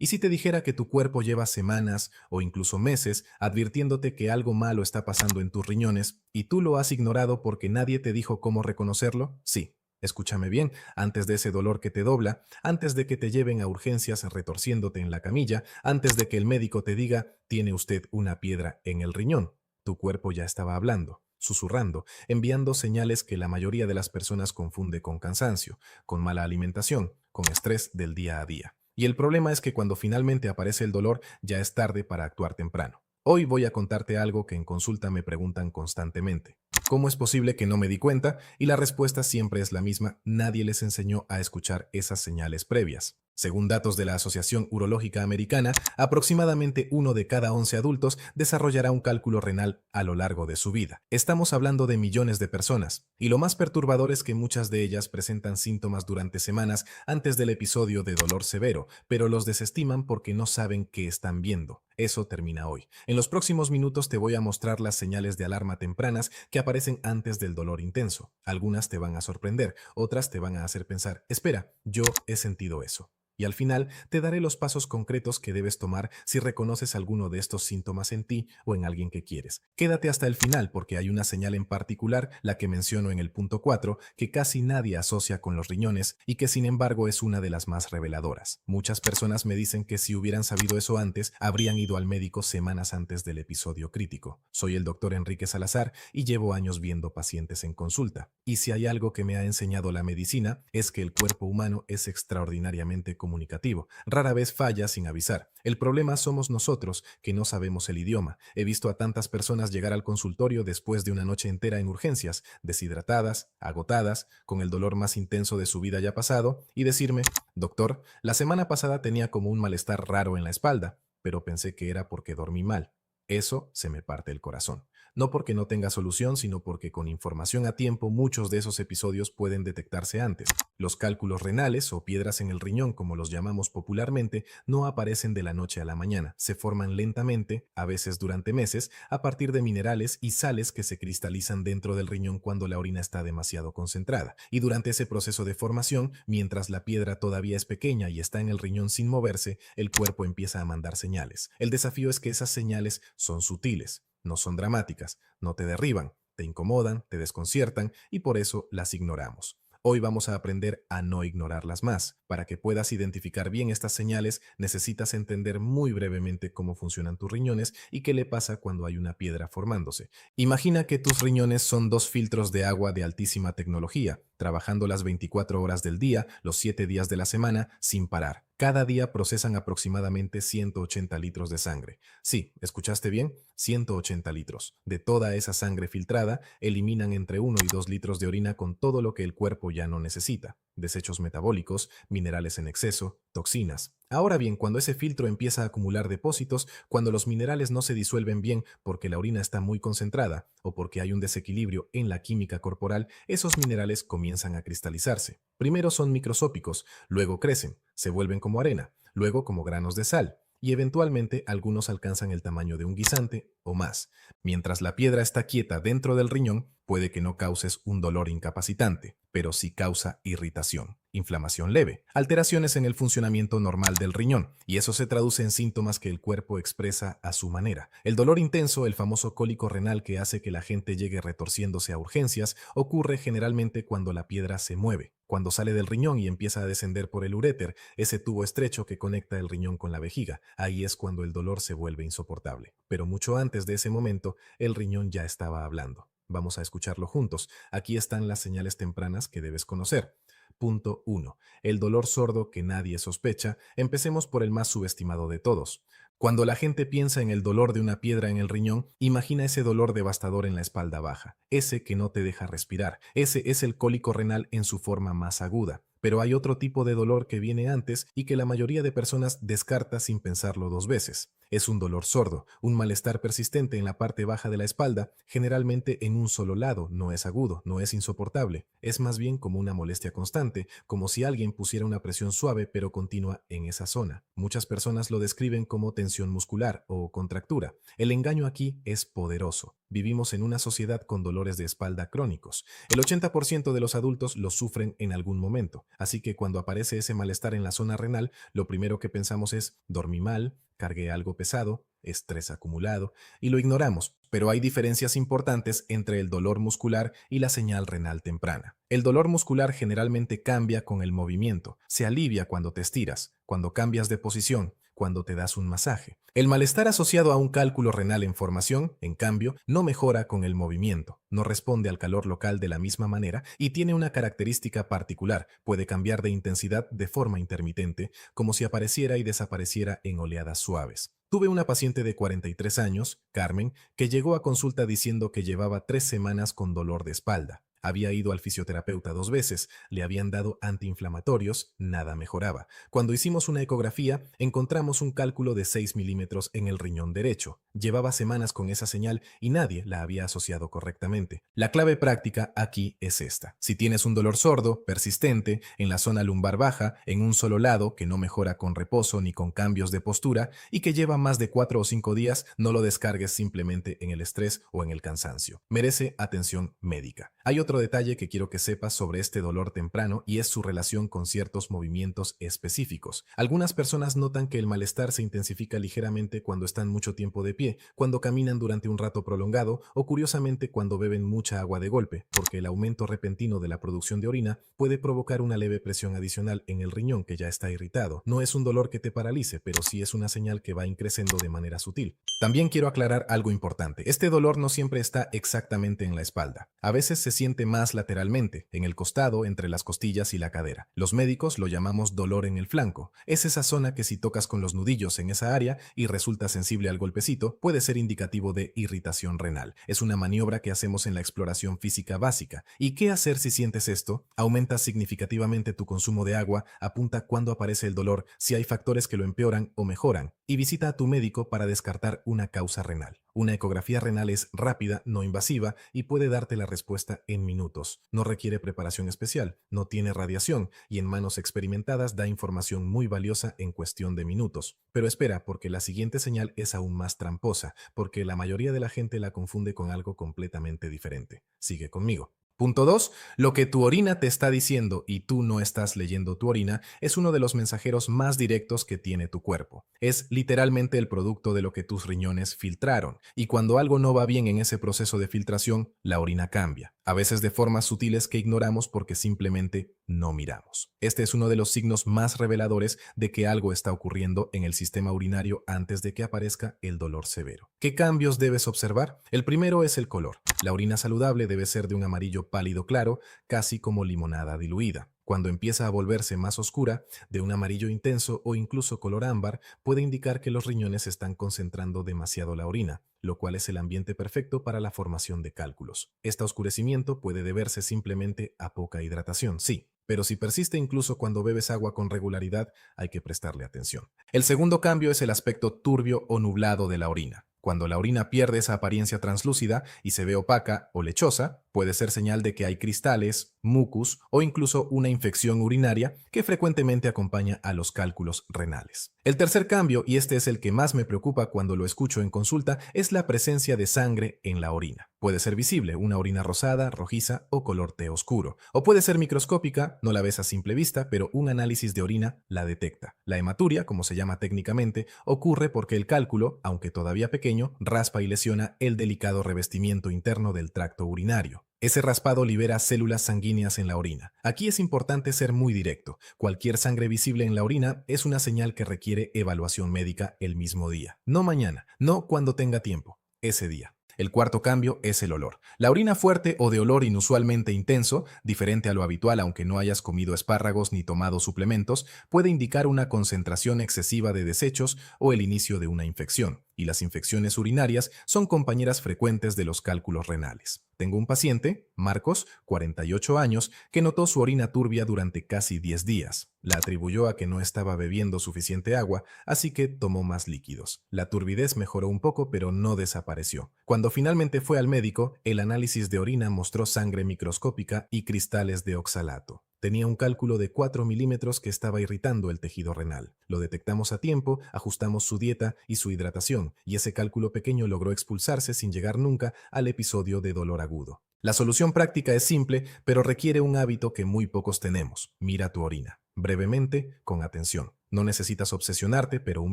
¿Y si te dijera que tu cuerpo lleva semanas o incluso meses advirtiéndote que algo malo está pasando en tus riñones y tú lo has ignorado porque nadie te dijo cómo reconocerlo? Sí. Escúchame bien, antes de ese dolor que te dobla, antes de que te lleven a urgencias retorciéndote en la camilla, antes de que el médico te diga, tiene usted una piedra en el riñón, tu cuerpo ya estaba hablando, susurrando, enviando señales que la mayoría de las personas confunde con cansancio, con mala alimentación, con estrés del día a día. Y el problema es que cuando finalmente aparece el dolor, ya es tarde para actuar temprano. Hoy voy a contarte algo que en consulta me preguntan constantemente. ¿Cómo es posible que no me di cuenta? Y la respuesta siempre es la misma: nadie les enseñó a escuchar esas señales previas. Según datos de la Asociación Urológica Americana, aproximadamente 1 de cada 11 adultos desarrollará un cálculo renal a lo largo de su vida. Estamos hablando de millones de personas, y lo más perturbador es que muchas de ellas presentan síntomas durante semanas antes del episodio de dolor severo, pero los desestiman porque no saben qué están viendo. Eso termina hoy. En los próximos minutos te voy a mostrar las señales de alarma tempranas que aparecen antes del dolor intenso. Algunas te van a sorprender, otras te van a hacer pensar, espera, yo he sentido eso. Y al final te daré los pasos concretos que debes tomar si reconoces alguno de estos síntomas en ti o en alguien que quieres. Quédate hasta el final porque hay una señal en particular, la que menciono en el punto 4, que casi nadie asocia con los riñones y que sin embargo es una de las más reveladoras. Muchas personas me dicen que si hubieran sabido eso antes, habrían ido al médico semanas antes del episodio crítico. Soy el doctor Enrique Salazar y llevo años viendo pacientes en consulta. Y si hay algo que me ha enseñado la medicina, es que el cuerpo humano es extraordinariamente comunicativo. Rara vez falla sin avisar. El problema somos nosotros, que no sabemos el idioma. He visto a tantas personas llegar al consultorio después de una noche entera en urgencias, deshidratadas, agotadas, con el dolor más intenso de su vida ya pasado, y decirme, doctor, la semana pasada tenía como un malestar raro en la espalda, pero pensé que era porque dormí mal. Eso se me parte el corazón. No porque no tenga solución, sino porque con información a tiempo muchos de esos episodios pueden detectarse antes. Los cálculos renales o piedras en el riñón, como los llamamos popularmente, no aparecen de la noche a la mañana. Se forman lentamente, a veces durante meses, a partir de minerales y sales que se cristalizan dentro del riñón cuando la orina está demasiado concentrada. Y durante ese proceso de formación, mientras la piedra todavía es pequeña y está en el riñón sin moverse, el cuerpo empieza a mandar señales. El desafío es que esas señales son sutiles. No son dramáticas, no te derriban, te incomodan, te desconciertan y por eso las ignoramos. Hoy vamos a aprender a no ignorarlas más. Para que puedas identificar bien estas señales, necesitas entender muy brevemente cómo funcionan tus riñones y qué le pasa cuando hay una piedra formándose. Imagina que tus riñones son dos filtros de agua de altísima tecnología, trabajando las 24 horas del día, los 7 días de la semana, sin parar. Cada día procesan aproximadamente 180 litros de sangre. Sí, escuchaste bien, 180 litros. De toda esa sangre filtrada, eliminan entre 1 y 2 litros de orina con todo lo que el cuerpo ya no necesita. Desechos metabólicos, minerales en exceso, toxinas. Ahora bien, cuando ese filtro empieza a acumular depósitos, cuando los minerales no se disuelven bien porque la orina está muy concentrada o porque hay un desequilibrio en la química corporal, esos minerales comienzan a cristalizarse. Primero son microscópicos, luego crecen, se vuelven como arena, luego como granos de sal, y eventualmente algunos alcanzan el tamaño de un guisante o más. Mientras la piedra está quieta dentro del riñón, puede que no causes un dolor incapacitante, pero sí causa irritación, inflamación leve, alteraciones en el funcionamiento normal del riñón, y eso se traduce en síntomas que el cuerpo expresa a su manera. El dolor intenso, el famoso cólico renal que hace que la gente llegue retorciéndose a urgencias, ocurre generalmente cuando la piedra se mueve, cuando sale del riñón y empieza a descender por el uréter, ese tubo estrecho que conecta el riñón con la vejiga. Ahí es cuando el dolor se vuelve insoportable. Pero mucho antes de ese momento, el riñón ya estaba hablando. Vamos a escucharlo juntos. Aquí están las señales tempranas que debes conocer. Punto 1. El dolor sordo que nadie sospecha. Empecemos por el más subestimado de todos. Cuando la gente piensa en el dolor de una piedra en el riñón, imagina ese dolor devastador en la espalda baja, ese que no te deja respirar. Ese es el cólico renal en su forma más aguda. Pero hay otro tipo de dolor que viene antes y que la mayoría de personas descarta sin pensarlo dos veces. Es un dolor sordo, un malestar persistente en la parte baja de la espalda, generalmente en un solo lado, no es agudo, no es insoportable, es más bien como una molestia constante, como si alguien pusiera una presión suave pero continua en esa zona. Muchas personas lo describen como tensión muscular o contractura. El engaño aquí es poderoso. Vivimos en una sociedad con dolores de espalda crónicos. El 80% de los adultos los sufren en algún momento. Así que cuando aparece ese malestar en la zona renal, lo primero que pensamos es: dormí mal, cargué algo pesado, estrés acumulado, y lo ignoramos. Pero hay diferencias importantes entre el dolor muscular y la señal renal temprana. El dolor muscular generalmente cambia con el movimiento, se alivia cuando te estiras, cuando cambias de posición, cuando te das un masaje. El malestar asociado a un cálculo renal en formación, en cambio, no mejora con el movimiento, no responde al calor local de la misma manera y tiene una característica particular: puede cambiar de intensidad de forma intermitente, como si apareciera y desapareciera en oleadas suaves. Tuve una paciente de 43 años, Carmen, que llegó a consulta diciendo que llevaba 3 semanas con dolor de espalda. Había ido al fisioterapeuta 2 veces, le habían dado antiinflamatorios, nada mejoraba. Cuando hicimos una ecografía, encontramos un cálculo de 6 milímetros en el riñón derecho. Llevaba semanas con esa señal y nadie la había asociado correctamente. La clave práctica aquí es esta: si tienes un dolor sordo, persistente, en la zona lumbar baja, en un solo lado, que no mejora con reposo ni con cambios de postura y que lleva más de 4 o 5 días, no lo descargues simplemente en el estrés o en el cansancio. Merece atención médica. Hay otro detalle que quiero que sepas sobre este dolor temprano y es su relación con ciertos movimientos específicos. Algunas personas notan que el malestar se intensifica ligeramente cuando están mucho tiempo de pie, cuando caminan durante un rato prolongado o curiosamente cuando beben mucha agua de golpe, porque el aumento repentino de la producción de orina puede provocar una leve presión adicional en el riñón que ya está irritado. No es un dolor que te paralice, pero sí es una señal que va increciendo de manera sutil. También quiero aclarar algo importante: este dolor no siempre está exactamente en la espalda. A veces se siente más lateralmente, en el costado, entre las costillas y la cadera. Los médicos lo llamamos dolor en el flanco. Es esa zona que, si tocas con los nudillos en esa área y resulta sensible al golpecito, puede ser indicativo de irritación renal. Es una maniobra que hacemos en la exploración física básica. ¿Y qué hacer si sientes esto? Aumenta significativamente tu consumo de agua, apunta cuándo aparece el dolor, si hay factores que lo empeoran o mejoran, y visita a tu médico para descartar una causa renal. Una ecografía renal es rápida, no invasiva y puede darte la respuesta en minutos. No requiere preparación especial, no tiene radiación y en manos experimentadas da información muy valiosa en cuestión de minutos. Pero espera, porque la siguiente señal es aún más tramposa, porque la mayoría de la gente la confunde con algo completamente diferente. Sigue conmigo. Punto 2. Lo que tu orina te está diciendo y tú no estás leyendo tu orina es uno de los mensajeros más directos que tiene tu cuerpo. Es literalmente el producto de lo que tus riñones filtraron. Y cuando algo no va bien en ese proceso de filtración, la orina cambia. A veces de formas sutiles que ignoramos porque simplemente no miramos. Este es uno de los signos más reveladores de que algo está ocurriendo en el sistema urinario antes de que aparezca el dolor severo. ¿Qué cambios debes observar? El primero es el color. La orina saludable debe ser de un amarillo pálido claro, casi como limonada diluida. Cuando empieza a volverse más oscura, de un amarillo intenso o incluso color ámbar, puede indicar que los riñones están concentrando demasiado la orina, lo cual es el ambiente perfecto para la formación de cálculos. Este oscurecimiento puede deberse simplemente a poca hidratación, sí, pero si persiste incluso cuando bebes agua con regularidad, hay que prestarle atención. El segundo cambio es el aspecto turbio o nublado de la orina. Cuando la orina pierde esa apariencia translúcida y se ve opaca o lechosa, puede ser señal de que hay cristales, mucus o incluso una infección urinaria que frecuentemente acompaña a los cálculos renales. El tercer cambio, y este es el que más me preocupa cuando lo escucho en consulta, es la presencia de sangre en la orina. Puede ser visible, una orina rosada, rojiza o color té oscuro. O puede ser microscópica, no la ves a simple vista, pero un análisis de orina la detecta. La hematuria, como se llama técnicamente, ocurre porque el cálculo, aunque todavía pequeño, raspa y lesiona el delicado revestimiento interno del tracto urinario. Ese raspado libera células sanguíneas en la orina. Aquí es importante ser muy directo. Cualquier sangre visible en la orina es una señal que requiere evaluación médica el mismo día. No mañana, no cuando tenga tiempo, ese día. El cuarto cambio es el olor. La orina fuerte o de olor inusualmente intenso, diferente a lo habitual aunque no hayas comido espárragos ni tomado suplementos, puede indicar una concentración excesiva de desechos o el inicio de una infección. Y las infecciones urinarias son compañeras frecuentes de los cálculos renales. Tengo un paciente, Marcos, 48 años, que notó su orina turbia durante casi 10 días. La atribuyó a que no estaba bebiendo suficiente agua, así que tomó más líquidos. La turbidez mejoró un poco, pero no desapareció. Cuando finalmente fue al médico, el análisis de orina mostró sangre microscópica y cristales de oxalato. Tenía un cálculo de 4 milímetros que estaba irritando el tejido renal. Lo detectamos a tiempo, ajustamos su dieta y su hidratación, y ese cálculo pequeño logró expulsarse sin llegar nunca al episodio de dolor agudo. La solución práctica es simple, pero requiere un hábito que muy pocos tenemos. Mira tu orina. Brevemente, con atención. No necesitas obsesionarte, pero un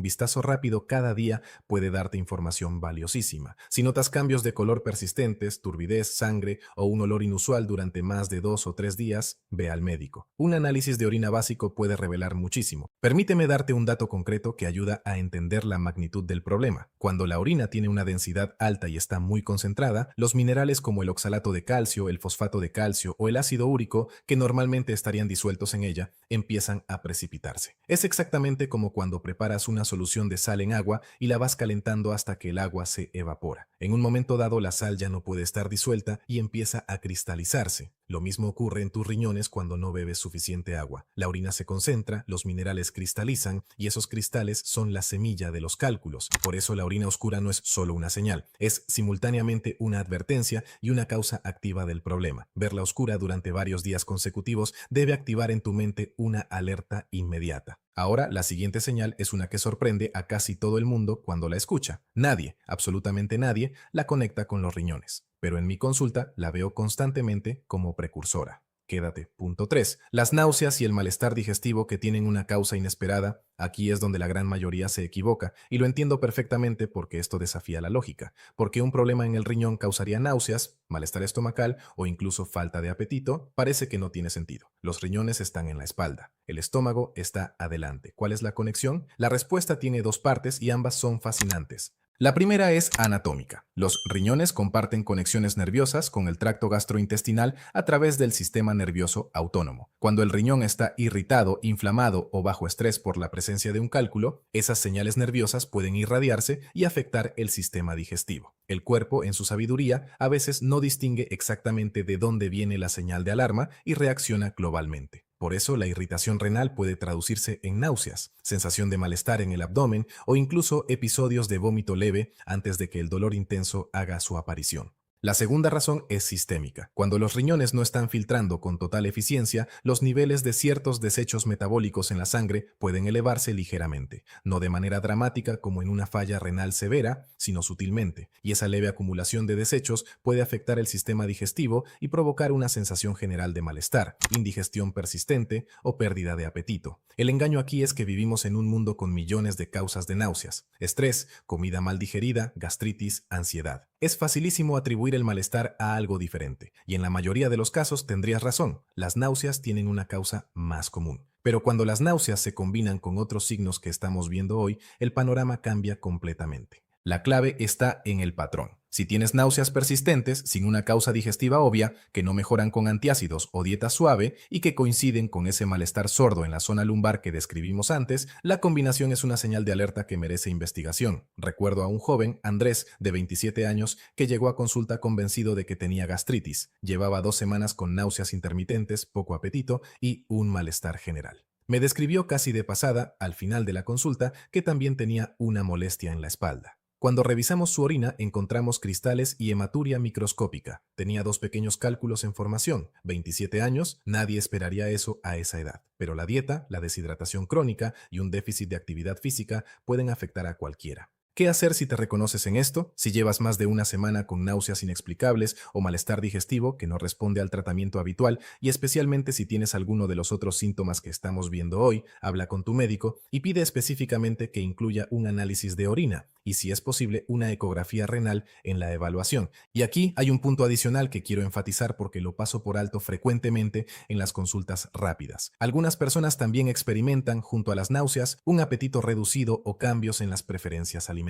vistazo rápido cada día puede darte información valiosísima. Si notas cambios de color persistentes, turbidez, sangre o un olor inusual durante más de 2 o 3 días, ve al médico. Un análisis de orina básico puede revelar muchísimo. Permíteme darte un dato concreto que ayuda a entender la magnitud del problema. Cuando la orina tiene una densidad alta y está muy concentrada, los minerales como el oxalato de calcio, el fosfato de calcio o el ácido úrico, que normalmente estarían disueltos en ella, empiezan a precipitarse. Es exactamente como cuando preparas una solución de sal en agua y la vas calentando hasta que el agua se evapora. En un momento dado la sal ya no puede estar disuelta y empieza a cristalizarse. Lo mismo ocurre en tus riñones cuando no bebes suficiente agua. La orina se concentra, los minerales cristalizan y esos cristales son la semilla de los cálculos. Por eso la orina oscura no es solo una señal, es simultáneamente una advertencia y una causa activa del problema. Verla oscura durante varios días consecutivos debe activar en tu mente una alerta inmediata. Ahora, la siguiente señal es una que sorprende a casi todo el mundo cuando la escucha. Nadie, absolutamente nadie, la conecta con los riñones. Pero en mi consulta la veo constantemente como precursora. Quédate. Punto 3. Las náuseas y el malestar digestivo que tienen una causa inesperada. Aquí es donde la gran mayoría se equivoca, y lo entiendo perfectamente porque esto desafía la lógica. Porque un problema en el riñón causaría náuseas, malestar estomacal o incluso falta de apetito, parece que no tiene sentido. Los riñones están en la espalda. El estómago está adelante. ¿Cuál es la conexión? La respuesta tiene dos partes y ambas son fascinantes. La primera es anatómica. Los riñones comparten conexiones nerviosas con el tracto gastrointestinal a través del sistema nervioso autónomo. Cuando el riñón está irritado, inflamado o bajo estrés por la presencia de un cálculo, esas señales nerviosas pueden irradiarse y afectar el sistema digestivo. El cuerpo, en su sabiduría, a veces no distingue exactamente de dónde viene la señal de alarma y reacciona globalmente. Por eso la irritación renal puede traducirse en náuseas, sensación de malestar en el abdomen o incluso episodios de vómito leve antes de que el dolor intenso haga su aparición. La segunda razón es sistémica. Cuando los riñones no están filtrando con total eficiencia, los niveles de ciertos desechos metabólicos en la sangre pueden elevarse ligeramente, no de manera dramática como en una falla renal severa, sino sutilmente, y esa leve acumulación de desechos puede afectar el sistema digestivo y provocar una sensación general de malestar, indigestión persistente o pérdida de apetito. El engaño aquí es que vivimos en un mundo con millones de causas de náuseas: estrés, comida mal digerida, gastritis, ansiedad. Es facilísimo atribuir el malestar a algo diferente, y en la mayoría de los casos tendrías razón, las náuseas tienen una causa más común. Pero cuando las náuseas se combinan con otros signos que estamos viendo hoy, el panorama cambia completamente. La clave está en el patrón. Si tienes náuseas persistentes, sin una causa digestiva obvia, que no mejoran con antiácidos o dieta suave y que coinciden con ese malestar sordo en la zona lumbar que describimos antes, la combinación es una señal de alerta que merece investigación. Recuerdo a un joven, Andrés, de 27 años, que llegó a consulta convencido de que tenía gastritis. Llevaba 2 semanas con náuseas intermitentes, poco apetito y un malestar general. Me describió casi de pasada, al final de la consulta, que también tenía una molestia en la espalda. Cuando revisamos su orina, encontramos cristales y hematuria microscópica. Tenía 2 pequeños cálculos en formación. 27 años, nadie esperaría eso a esa edad. Pero la dieta, la deshidratación crónica y un déficit de actividad física pueden afectar a cualquiera. ¿Qué hacer si te reconoces en esto? Si llevas más de una semana con náuseas inexplicables o malestar digestivo que no responde al tratamiento habitual, y especialmente si tienes alguno de los otros síntomas que estamos viendo hoy, habla con tu médico y pide específicamente que incluya un análisis de orina y, si es posible, una ecografía renal en la evaluación. Y aquí hay un punto adicional que quiero enfatizar porque lo paso por alto frecuentemente en las consultas rápidas. Algunas personas también experimentan, junto a las náuseas, un apetito reducido o cambios en las preferencias alimentarias.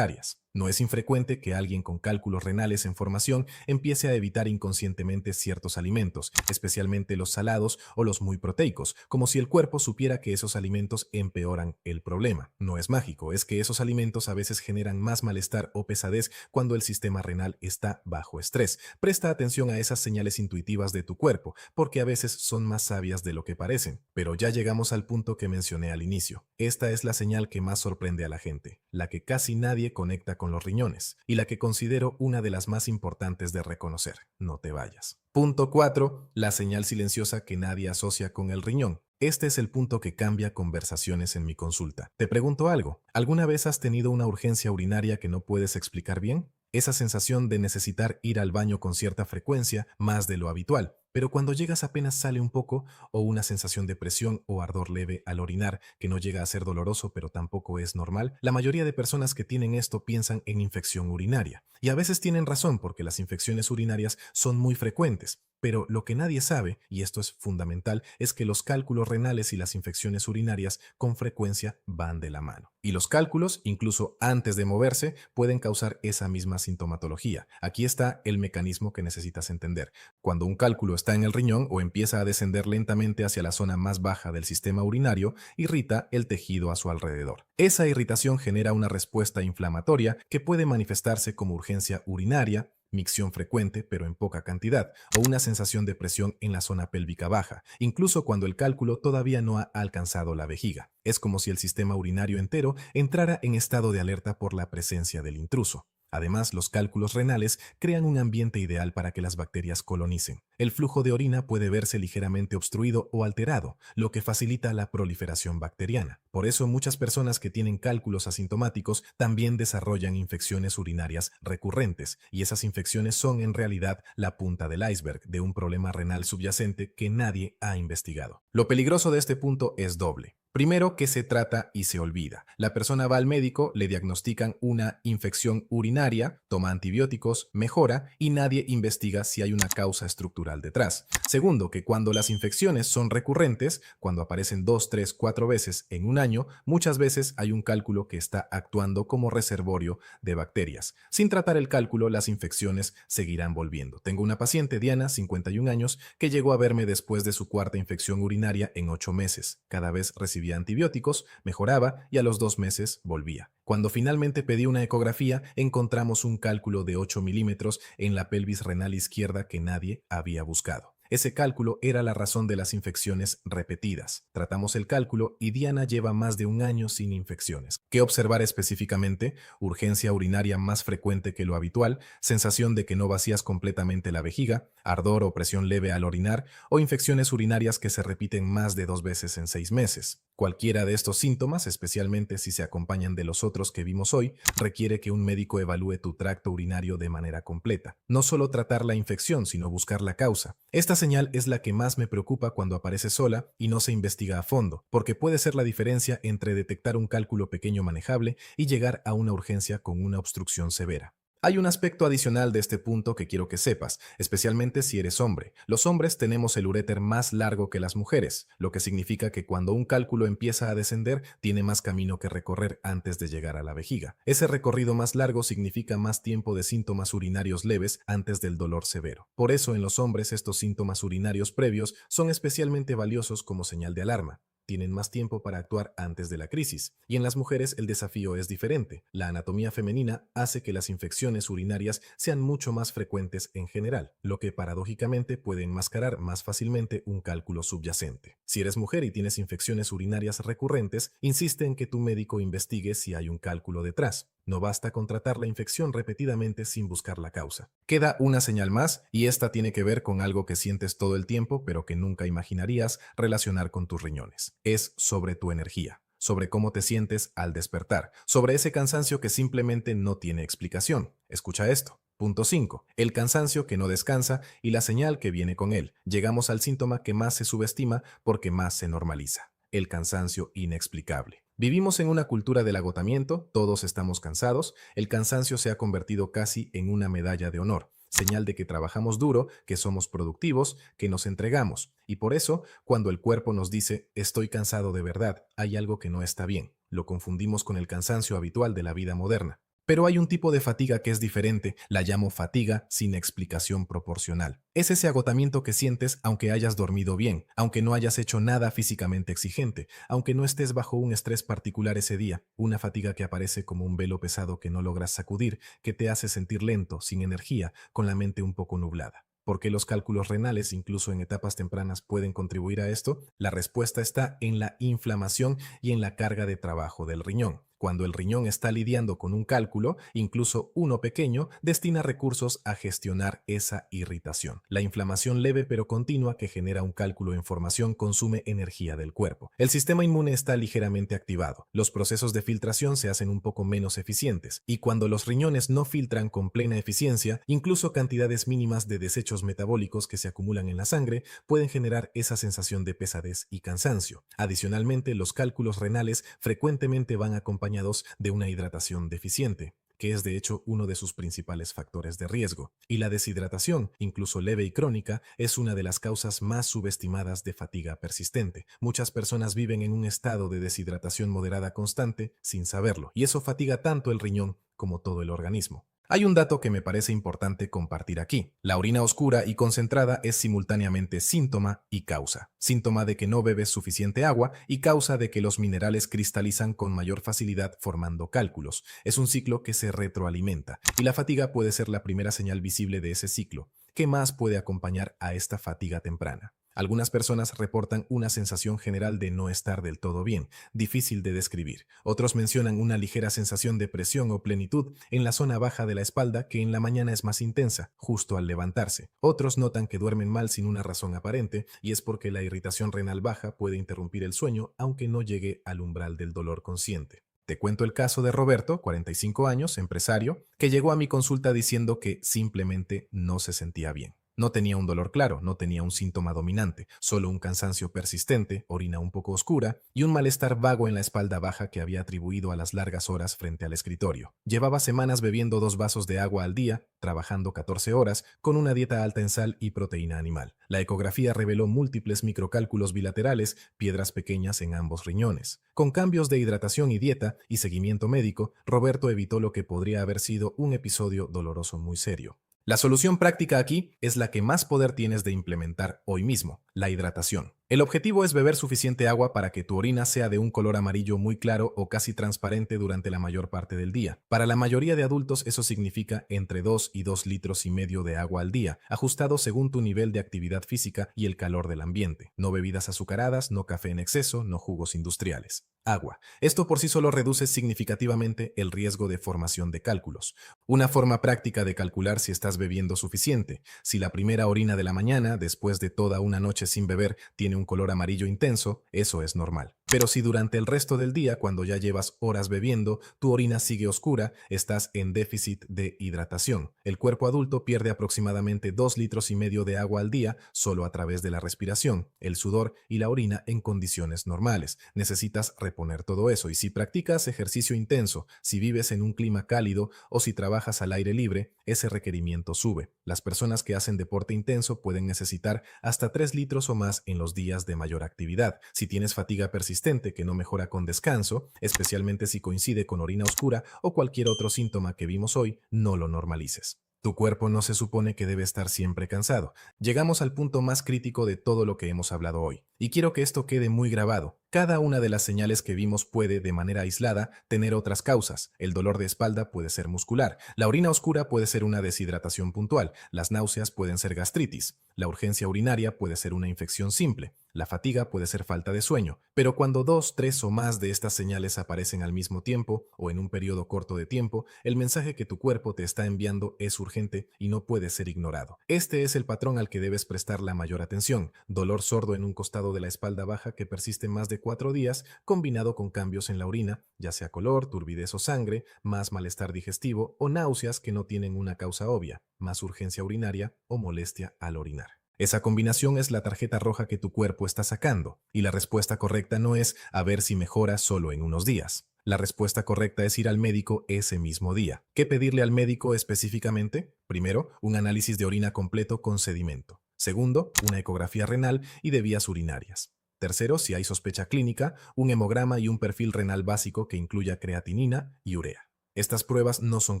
No es infrecuente que alguien con cálculos renales en formación empiece a evitar inconscientemente ciertos alimentos, especialmente los salados o los muy proteicos, como si el cuerpo supiera que esos alimentos empeoran el problema. No es mágico, es que esos alimentos a veces generan más malestar o pesadez cuando el sistema renal está bajo estrés. Presta atención a esas señales intuitivas de tu cuerpo, porque a veces son más sabias de lo que parecen. Pero ya llegamos al punto que mencioné al inicio. Esta es la señal que más sorprende a la gente, la que casi nadie conecta con los riñones, y la que considero una de las más importantes de reconocer. No te vayas. Punto 4. La señal silenciosa que nadie asocia con el riñón. Este es el punto que cambia conversaciones en mi consulta. Te pregunto algo. ¿Alguna vez has tenido una urgencia urinaria que no puedes explicar bien? esa sensación de necesitar ir al baño con cierta frecuencia, más de lo habitual. Pero cuando llegas apenas sale un poco, o una sensación de presión o ardor leve al orinar que no llega a ser doloroso pero tampoco es normal, la mayoría de personas que tienen esto piensan en infección urinaria. Y a veces tienen razón porque las infecciones urinarias son muy frecuentes. Pero lo que nadie sabe, y esto es fundamental, es que los cálculos renales y las infecciones urinarias con frecuencia van de la mano. Y los cálculos, incluso antes de moverse, pueden causar esa misma sintomatología. Aquí está el mecanismo que necesitas entender. Cuando un cálculo está en el riñón o empieza a descender lentamente hacia la zona más baja del sistema urinario, irrita el tejido a su alrededor. Esa irritación genera una respuesta inflamatoria que puede manifestarse como urgencia urinaria, micción frecuente pero en poca cantidad, o una sensación de presión en la zona pélvica baja, incluso cuando el cálculo todavía no ha alcanzado la vejiga. Es como si el sistema urinario entero entrara en estado de alerta por la presencia del intruso. Además, los cálculos renales crean un ambiente ideal para que las bacterias colonicen. El flujo de orina puede verse ligeramente obstruido o alterado, lo que facilita la proliferación bacteriana. Por eso, muchas personas que tienen cálculos asintomáticos también desarrollan infecciones urinarias recurrentes, y esas infecciones son en realidad la punta del iceberg de un problema renal subyacente que nadie ha investigado. Lo peligroso de este punto es doble. Primero, que se trata y se olvida. La persona va al médico, le diagnostican una infección urinaria, toma antibióticos, mejora y nadie investiga si hay una causa estructural detrás. Segundo, que cuando las infecciones son recurrentes, cuando aparecen 2, 3, 4 veces en un año, muchas veces hay un cálculo que está actuando como reservorio de bacterias. Sin tratar el cálculo, las infecciones seguirán volviendo. Tengo una paciente, Diana, 51 años, que llegó a verme después de su cuarta infección urinaria en 8 meses. Cada vez recibía antibióticos, mejoraba y a los 2 meses volvía. Cuando finalmente pedí una ecografía, encontramos un cálculo de 8 milímetros en la pelvis renal izquierda que nadie había buscado. Ese cálculo era la razón de las infecciones repetidas. Tratamos el cálculo y Diana lleva más de un año sin infecciones. ¿Qué observar específicamente? Urgencia urinaria más frecuente que lo habitual, sensación de que no vacías completamente la vejiga, ardor o presión leve al orinar o infecciones urinarias que se repiten más de 2 veces en 6 meses. Cualquiera de estos síntomas, especialmente si se acompañan de los otros que vimos hoy, requiere que un médico evalúe tu tracto urinario de manera completa. No solo tratar la infección, sino buscar la causa. Esta señal es la que más me preocupa cuando aparece sola y no se investiga a fondo, porque puede ser la diferencia entre detectar un cálculo pequeño manejable y llegar a una urgencia con una obstrucción severa. Hay un aspecto adicional de este punto que quiero que sepas, especialmente si eres hombre. Los hombres tenemos el uréter más largo que las mujeres, lo que significa que cuando un cálculo empieza a descender, tiene más camino que recorrer antes de llegar a la vejiga. Ese recorrido más largo significa más tiempo de síntomas urinarios leves antes del dolor severo. Por eso en los hombres estos síntomas urinarios previos son especialmente valiosos como señal de alarma. Tienen más tiempo para actuar antes de la crisis. Y en las mujeres el desafío es diferente. La anatomía femenina hace que las infecciones urinarias sean mucho más frecuentes en general, lo que paradójicamente puede enmascarar más fácilmente un cálculo subyacente. Si eres mujer y tienes infecciones urinarias recurrentes, insiste en que tu médico investigue si hay un cálculo detrás. No basta con tratar la infección repetidamente sin buscar la causa. Queda una señal más, y esta tiene que ver con algo que sientes todo el tiempo, pero que nunca imaginarías relacionar con tus riñones. Es sobre tu energía, sobre cómo te sientes al despertar, sobre ese cansancio que simplemente no tiene explicación. Escucha esto. Punto 5. El cansancio que no descansa y la señal que viene con él. Llegamos al síntoma que más se subestima porque más se normaliza. El cansancio inexplicable. Vivimos en una cultura del agotamiento, todos estamos cansados, el cansancio se ha convertido casi en una medalla de honor, señal de que trabajamos duro, que somos productivos, que nos entregamos. Y por eso, cuando el cuerpo nos dice estoy cansado de verdad, hay algo que no está bien. Lo confundimos con el cansancio habitual de la vida moderna. Pero hay un tipo de fatiga que es diferente, la llamo fatiga sin explicación proporcional. Es ese agotamiento que sientes aunque hayas dormido bien, aunque no hayas hecho nada físicamente exigente, aunque no estés bajo un estrés particular ese día, una fatiga que aparece como un velo pesado que no logras sacudir, que te hace sentir lento, sin energía, con la mente un poco nublada. ¿Por qué los cálculos renales, incluso en etapas tempranas, pueden contribuir a esto? La respuesta está en la inflamación y en la carga de trabajo del riñón. Cuando el riñón está lidiando con un cálculo, incluso uno pequeño, destina recursos a gestionar esa irritación. La inflamación leve pero continua que genera un cálculo en formación consume energía del cuerpo. El sistema inmune está ligeramente activado. Los procesos de filtración se hacen un poco menos eficientes. Y cuando los riñones no filtran con plena eficiencia, incluso cantidades mínimas de desechos metabólicos que se acumulan en la sangre pueden generar esa sensación de pesadez y cansancio. Adicionalmente, los cálculos renales frecuentemente van acompañados de una hidratación deficiente, que es de hecho uno de sus principales factores de riesgo. Y la deshidratación, incluso leve y crónica, es una de las causas más subestimadas de fatiga persistente. Muchas personas viven en un estado de deshidratación moderada constante sin saberlo, y eso fatiga tanto el riñón como todo el organismo. Hay un dato que me parece importante compartir aquí. La orina oscura y concentrada es simultáneamente síntoma y causa. Síntoma de que no bebes suficiente agua y causa de que los minerales cristalizan con mayor facilidad formando cálculos. Es un ciclo que se retroalimenta y la fatiga puede ser la primera señal visible de ese ciclo. ¿Qué más puede acompañar a esta fatiga temprana? Algunas personas reportan una sensación general de no estar del todo bien, difícil de describir. Otros mencionan una ligera sensación de presión o plenitud en la zona baja de la espalda que en la mañana es más intensa, justo al levantarse. Otros notan que duermen mal sin una razón aparente y es porque la irritación renal baja puede interrumpir el sueño aunque no llegue al umbral del dolor consciente. Te cuento el caso de Roberto, 45 años, empresario, que llegó a mi consulta diciendo que simplemente no se sentía bien. No tenía un dolor claro, no tenía un síntoma dominante, solo un cansancio persistente, orina un poco oscura y un malestar vago en la espalda baja que había atribuido a las largas horas frente al escritorio. Llevaba semanas bebiendo 2 vasos de agua al día, trabajando 14 horas, con una dieta alta en sal y proteína animal. La ecografía reveló múltiples microcálculos bilaterales, piedras pequeñas en ambos riñones. Con cambios de hidratación y dieta y seguimiento médico, Roberto evitó lo que podría haber sido un episodio doloroso muy serio. La solución práctica aquí es la que más poder tienes de implementar hoy mismo, la hidratación. El objetivo es beber suficiente agua para que tu orina sea de un color amarillo muy claro o casi transparente durante la mayor parte del día. Para la mayoría de adultos eso significa entre 2 y 2,5 litros de agua al día, ajustado según tu nivel de actividad física y el calor del ambiente. No bebidas azucaradas, no café en exceso, no jugos industriales. Agua. Esto por sí solo reduce significativamente el riesgo de formación de cálculos. Una forma práctica de calcular si estás bebiendo suficiente. Si la primera orina de la mañana, después de toda una noche sin beber, tiene un color amarillo intenso, eso es normal. Pero si durante el resto del día, cuando ya llevas horas bebiendo, tu orina sigue oscura, estás en déficit de hidratación. El cuerpo adulto pierde aproximadamente 2,5 litros de agua al día solo a través de la respiración, el sudor y la orina en condiciones normales. Necesitas reponer todo eso y si practicas ejercicio intenso, si vives en un clima cálido o si trabajas al aire libre, ese requerimiento sube. Las personas que hacen deporte intenso pueden necesitar hasta 3 litros o más en los días de mayor actividad. Si tienes fatiga persistente que no mejora con descanso, especialmente si coincide con orina oscura o cualquier otro síntoma que vimos hoy, no lo normalices. Tu cuerpo no se supone que debe estar siempre cansado. Llegamos al punto más crítico de todo lo que hemos hablado hoy. Y quiero que esto quede muy grabado. Cada una de las señales que vimos puede, de manera aislada, tener otras causas. El dolor de espalda puede ser muscular. La orina oscura puede ser una deshidratación puntual. Las náuseas pueden ser gastritis. La urgencia urinaria puede ser una infección simple. La fatiga puede ser falta de sueño. Pero cuando 2, 3 o más de estas señales aparecen al mismo tiempo o en un periodo corto de tiempo, el mensaje que tu cuerpo te está enviando es urgente y no puede ser ignorado. Este es el patrón al que debes prestar la mayor atención. Dolor sordo en un costado de la espalda baja que persiste más de 4 días, combinado con cambios en la orina, ya sea color, turbidez o sangre, más malestar digestivo o náuseas que no tienen una causa obvia, más urgencia urinaria o molestia al orinar. Esa combinación es la tarjeta roja que tu cuerpo está sacando, y la respuesta correcta no es a ver si mejora solo en unos días. La respuesta correcta es ir al médico ese mismo día. ¿Qué pedirle al médico específicamente? Primero, un análisis de orina completo con sedimento. Segundo, una ecografía renal y de vías urinarias. Tercero, si hay sospecha clínica, un hemograma y un perfil renal básico que incluya creatinina y urea. Estas pruebas no son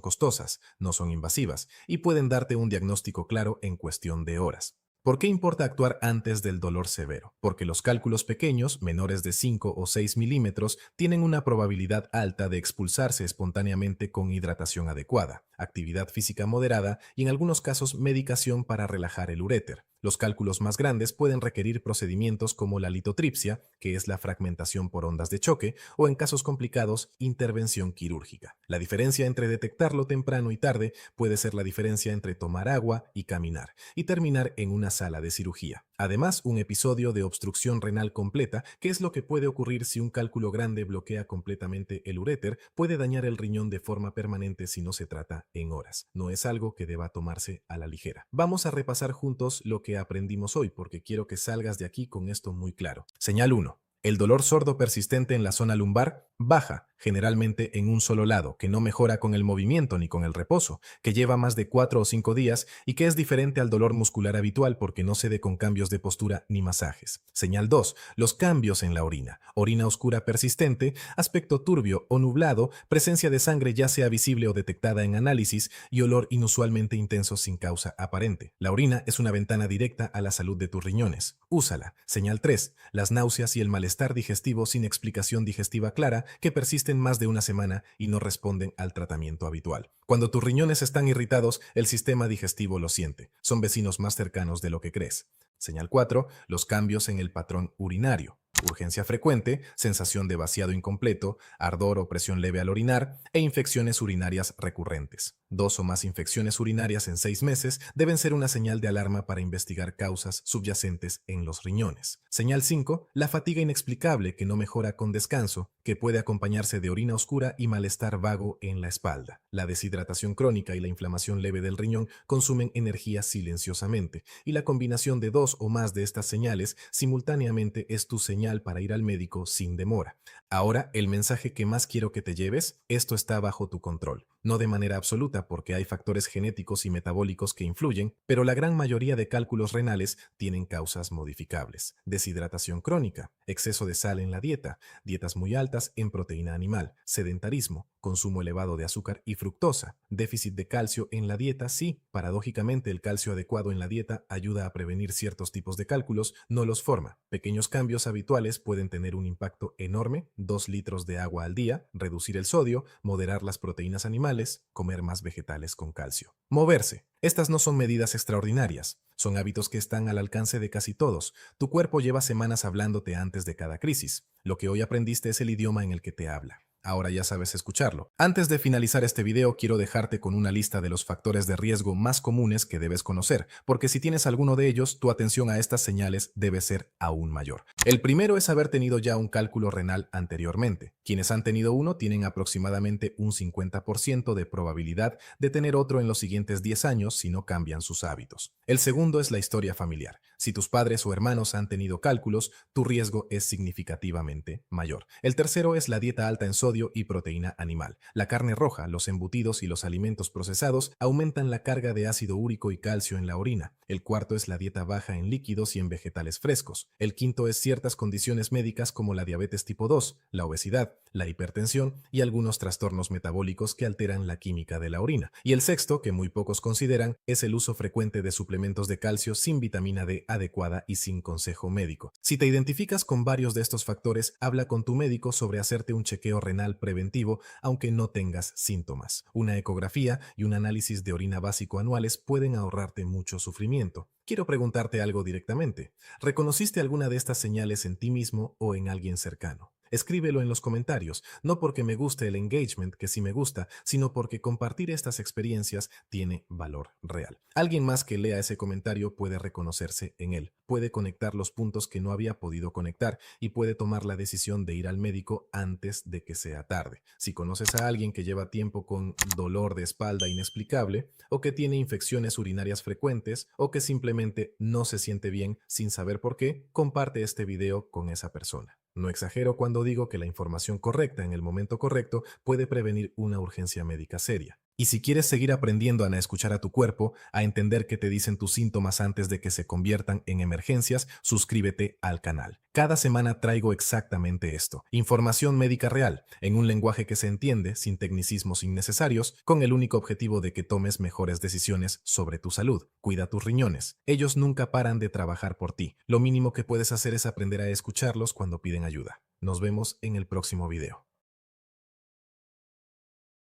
costosas, no son invasivas y pueden darte un diagnóstico claro en cuestión de horas. ¿Por qué importa actuar antes del dolor severo? Porque los cálculos pequeños, menores de 5 o 6 milímetros, tienen una probabilidad alta de expulsarse espontáneamente con hidratación adecuada. actividad física moderada y en algunos casos medicación para relajar el uréter. Los cálculos más grandes pueden requerir procedimientos como la litotripsia, que es la fragmentación por ondas de choque, o en casos complicados, intervención quirúrgica. La diferencia entre detectarlo temprano y tarde puede ser la diferencia entre tomar agua y caminar, y terminar en una sala de cirugía. Además, un episodio de obstrucción renal completa, que es lo que puede ocurrir si un cálculo grande bloquea completamente el uréter, puede dañar el riñón de forma permanente si no se trata en horas. No es algo que deba tomarse a la ligera. Vamos a repasar juntos lo que aprendimos hoy, porque quiero que salgas de aquí con esto muy claro. Señal 1. El dolor sordo persistente en la zona lumbar baja, generalmente en un solo lado, que no mejora con el movimiento ni con el reposo, que lleva más de 4 o 5 días y que es diferente al dolor muscular habitual porque no cede con cambios de postura ni masajes. Señal 2. Los cambios en la orina. Orina oscura persistente, aspecto turbio o nublado, presencia de sangre ya sea visible o detectada en análisis y olor inusualmente intenso sin causa aparente. La orina es una ventana directa a la salud de tus riñones. Úsala. Señal 3. Las náuseas y el malestar digestivo sin explicación digestiva clara que persisten más de una semana y no responden al tratamiento habitual. Cuando tus riñones están irritados, el sistema digestivo lo siente. Son vecinos más cercanos de lo que crees. Señal 4. Los cambios en el patrón urinario. Urgencia frecuente, sensación de vaciado incompleto, ardor o presión leve al orinar e infecciones urinarias recurrentes. 2 o más infecciones urinarias en 6 meses deben ser una señal de alarma para investigar causas subyacentes en los riñones. Señal 5. La fatiga inexplicable que no mejora con descanso, que puede acompañarse de orina oscura y malestar vago en la espalda. La deshidratación crónica y la inflamación leve del riñón consumen energía silenciosamente, y la combinación de 2 o más de estas señales simultáneamente es tu señal para ir al médico sin demora. Ahora, el mensaje que más quiero que te lleves: esto está bajo tu control. No de manera absoluta porque hay factores genéticos y metabólicos que influyen, pero la gran mayoría de cálculos renales tienen causas modificables. Deshidratación crónica, exceso de sal en la dieta, dietas muy altas en proteína animal, sedentarismo, consumo elevado de azúcar y fructosa, déficit de calcio en la dieta. Sí, paradójicamente el calcio adecuado en la dieta ayuda a prevenir ciertos tipos de cálculos, no los forma. Pequeños cambios habituales pueden tener un impacto enorme: 2 litros de agua al día, reducir el sodio, moderar las proteínas animales, comer más vegetales con calcio. Moverse. Estas no son medidas extraordinarias, son hábitos que están al alcance de casi todos. Tu cuerpo lleva semanas hablándote antes de cada crisis. Lo que hoy aprendiste es el idioma en el que te habla. Ahora ya sabes escucharlo. Antes de finalizar este video, quiero dejarte con una lista de los factores de riesgo más comunes que debes conocer, porque si tienes alguno de ellos, tu atención a estas señales debe ser aún mayor. El primero es haber tenido ya un cálculo renal anteriormente. Quienes han tenido uno tienen aproximadamente un 50% de probabilidad de tener otro en los siguientes 10 años si no cambian sus hábitos. El segundo es la historia familiar. Si tus padres o hermanos han tenido cálculos, tu riesgo es significativamente mayor. El tercero es la dieta alta en sodio y proteína animal. La carne roja, los embutidos y los alimentos procesados aumentan la carga de ácido úrico y calcio en la orina. El cuarto es la dieta baja en líquidos y en vegetales frescos. El quinto es ciertas condiciones médicas como la diabetes tipo 2, la obesidad, la hipertensión y algunos trastornos metabólicos que alteran la química de la orina. Y el sexto, que muy pocos consideran, es el uso frecuente de suplementos de calcio sin vitamina D adecuada y sin consejo médico. Si te identificas con varios de estos factores, habla con tu médico sobre hacerte un chequeo renal preventivo aunque no tengas síntomas. Una ecografía y un análisis de orina básico anuales pueden ahorrarte mucho sufrimiento. Quiero preguntarte algo directamente. ¿Reconociste alguna de estas señales en ti mismo o en alguien cercano? Escríbelo en los comentarios, no porque me guste el engagement, que sí me gusta, sino porque compartir estas experiencias tiene valor real. Alguien más que lea ese comentario puede reconocerse en él, puede conectar los puntos que no había podido conectar y puede tomar la decisión de ir al médico antes de que sea tarde. Si conoces a alguien que lleva tiempo con dolor de espalda inexplicable, o que tiene infecciones urinarias frecuentes, o que simplemente no se siente bien sin saber por qué, comparte este video con esa persona. No exagero cuando digo que la información correcta en el momento correcto puede prevenir una urgencia médica seria. Y si quieres seguir aprendiendo a escuchar a tu cuerpo, a entender qué te dicen tus síntomas antes de que se conviertan en emergencias, suscríbete al canal. Cada semana traigo exactamente esto: información médica real, en un lenguaje que se entiende, sin tecnicismos innecesarios, con el único objetivo de que tomes mejores decisiones sobre tu salud. Cuida tus riñones. Ellos nunca paran de trabajar por ti. Lo mínimo que puedes hacer es aprender a escucharlos cuando piden ayuda. Nos vemos en el próximo video.